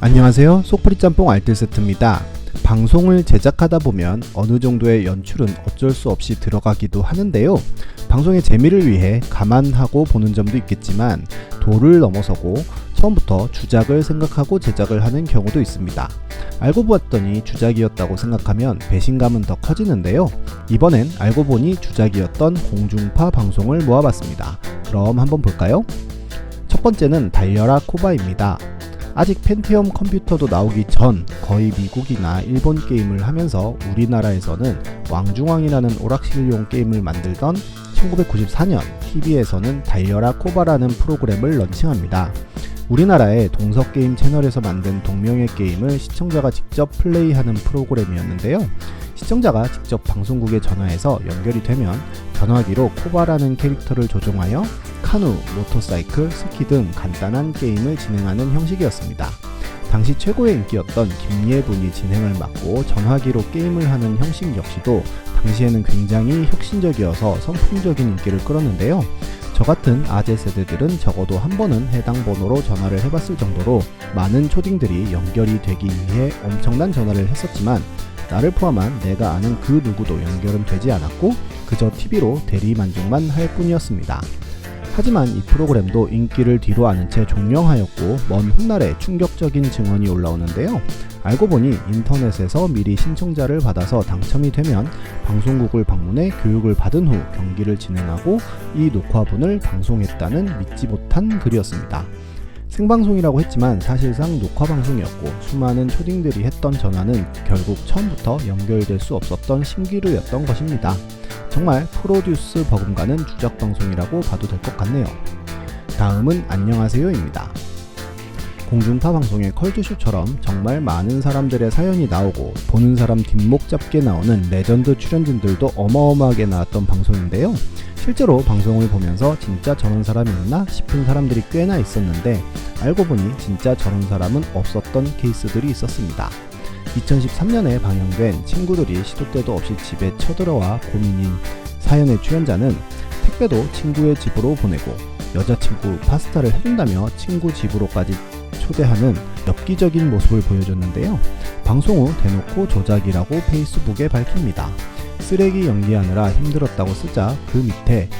안녕하세요. 속풀이 짬뽕 알뜰 세트입니다. 방송을 제작하다 보면 어느 정도의 연출은 어쩔 수 없이 들어가기도 하는데요. 방송의 재미를 위해 감안하고 보는 점도 있겠지만 도를 넘어서고 처음부터 주작을 생각하고 제작을 하는 경우도 있습니다. 알고 보았더니 주작이었다고 생각하면 배신감은 더 커지는데요. 이번엔 알고 보니 주작이었던 공중파 방송을 모아봤습니다. 그럼 한번 볼까요? 첫 번째는 달려라 코바입니다. 아직 펜티엄 컴퓨터도 나오기 전 거의 미국이나 일본 게임을 하면서 우리나라에서는 왕중왕이라는 오락실용 게임을 만들던 1994년 TV에서는 달려라 코바라는 프로그램을 런칭합니다. 우리나라의 동서게임 채널에서 만든 동명의 게임을 시청자가 직접 플레이하는 프로그램이었는데요. 시청자가 직접 방송국에 전화해서 연결이 되면 전화기로 코바라는 캐릭터를 조종하여 카누, 모터사이클, 스키 등 간단한 게임을 진행하는 형식이었습니다. 당시 최고의 인기였던 김예분이 진행을 맡고 전화기로 게임을 하는 형식 역시도 당시에는 굉장히 혁신적이어서 선풍적인 인기를 끌었는데요. 저같은 아재 세대들은 적어도 한 번은 해당 번호로 전화를 해봤을 정도로 많은 초딩들이 연결이 되기 위해 엄청난 전화를 했었지만 나를 포함한 내가 아는 그 누구도 연결은 되지 않았고 그저 TV로 대리만족만 할 뿐이었습니다. 하지만 이 프로그램도 인기를 뒤로 아는 채 종영하였고 먼 훗날에 충격적인 증언이 올라오는데요. 알고 보니 인터넷에서 미리 신청자를 받아서 당첨이 되면 방송국을 방문해 교육을 받은 후 경기를 진행하고 이 녹화분을 방송했다는 믿지 못한 글이었습니다. 생방송이라고 했지만 사실상 녹화방송이었고 수많은 초딩들이 했던 전화는 결국 처음부터 연결될 수 없었던 신기루였던 것입니다. 정말 프로듀스 버금가는 주작방송이라고 봐도 될 것 같네요. 다음은 안녕하세요입니다. 공중파 방송의 컬투쇼처럼 정말 많은 사람들의 사연이 나오고 보는 사람 뒷목 잡게 나오는 레전드 출연진들도 어마어마하게 나왔던 방송인데요. 실제로 방송을 보면서 진짜 저런 사람이 있나 싶은 사람들이 꽤나 있었는데 알고 보니 진짜 저런 사람은 없었던 케이스들이 있었습니다. 2013년에 방영된 친구들이 시도 때도 없이 집에 쳐들어와 고민인 사연의 출연자는 택배도 친구의 집으로 보내고 여자친구 파스타를 해준다며 친구 집으로까지 초대하는 엽기적인 모습을 보여줬는데요. 방송 후 대놓고 조작이라고 페이스북에 밝힙니다. 쓰레기 연기하느라 힘들었다고 쓰자 그 밑에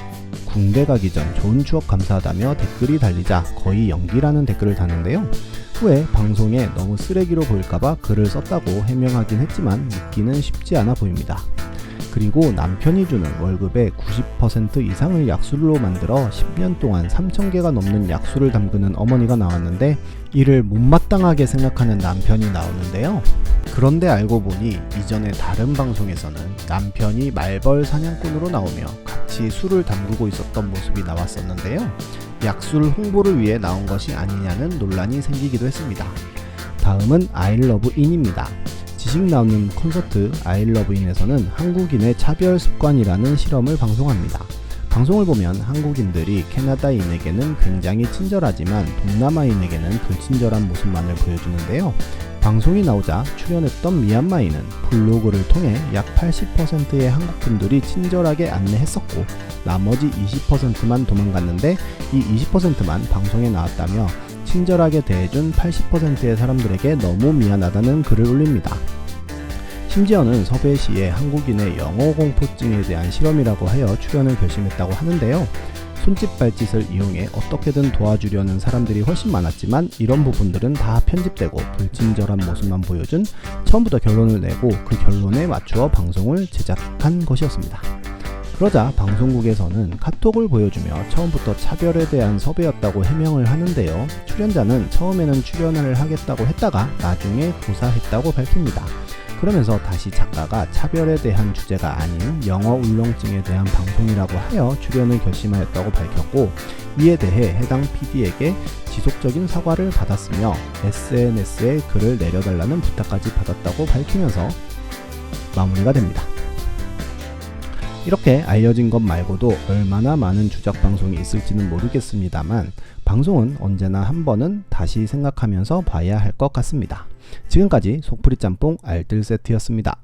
군대 가기 전 좋은 추억 감사하다며 댓글이 달리자 거의 연기라는 댓글을 다는데요. 후에 방송에 너무 쓰레기로 보일까봐 글을 썼다고 해명하긴 했지만 믿기는 쉽지 않아 보입니다. 그리고 남편이 주는 월급의 90% 이상을 약술로 만들어 10년 동안 3,000개가 넘는 약술을 담그는 어머니가 나왔는데 이를 못마땅하게 생각하는 남편이 나오는데요. 그런데 알고 보니 이전에 다른 방송에서는 남편이 말벌 사냥꾼으로 나오며 같이 술을 담그고 있었던 모습이 나왔었는데요. 약술 홍보를 위해 나온 것이 아니냐는 논란이 생기기도 했습니다. 다음은 아이러브인입니다. 지식 나오는 콘서트 아이러브인에서는 한국인의 차별 습관이라는 실험을 방송합니다. 방송을 보면 한국인들이 캐나다인에게는 굉장히 친절하지만 동남아인에게는 불친절한 모습만을 보여주는데요. 방송이 나오자 출연했던 미얀마인은 블로그를 통해 약 80%의 한국분들이 친절하게 안내했었고 나머지 20%만 도망갔는데 이 20%만 방송에 나왔다며 친절하게 대해준 80%의 사람들에게 너무 미안하다는 글을 올립니다. 심지어는 섭외시에 한국인의 영어 공포증에 대한 실험이라고 하여 출연을 결심했다고 하는데요. 손짓 발짓을 이용해 어떻게든 도와주려는 사람들이 훨씬 많았지만 이런 부분들은 다 편집되고 불친절한 모습만 보여준 처음부터 결론을 내고 그 결론에 맞추어 방송을 제작한 것이었습니다. 그러자 방송국에서는 카톡을 보여주며 처음부터 차별에 대한 섭외였다고 해명을 하는데요. 출연자는 처음에는 출연을 하겠다고 했다가 나중에 고사했다고 밝힙니다. 그러면서 다시 작가가 차별에 대한 주제가 아닌 영어 울렁증에 대한 방송이라고 하여 출연을 결심하였다고 밝혔고 이에 대해 해당 PD에게 지속적인 사과를 받았으며 SNS에 글을 내려달라는 부탁까지 받았다고 밝히면서 마무리가 됩니다. 이렇게 알려진 것 말고도 얼마나 많은 주작 방송이 있을지는 모르겠습니다만 방송은 언제나 한 번은 다시 생각하면서 봐야 할 것 같습니다. 지금까지 속풀이 짬뽕 알뜰 세트였습니다.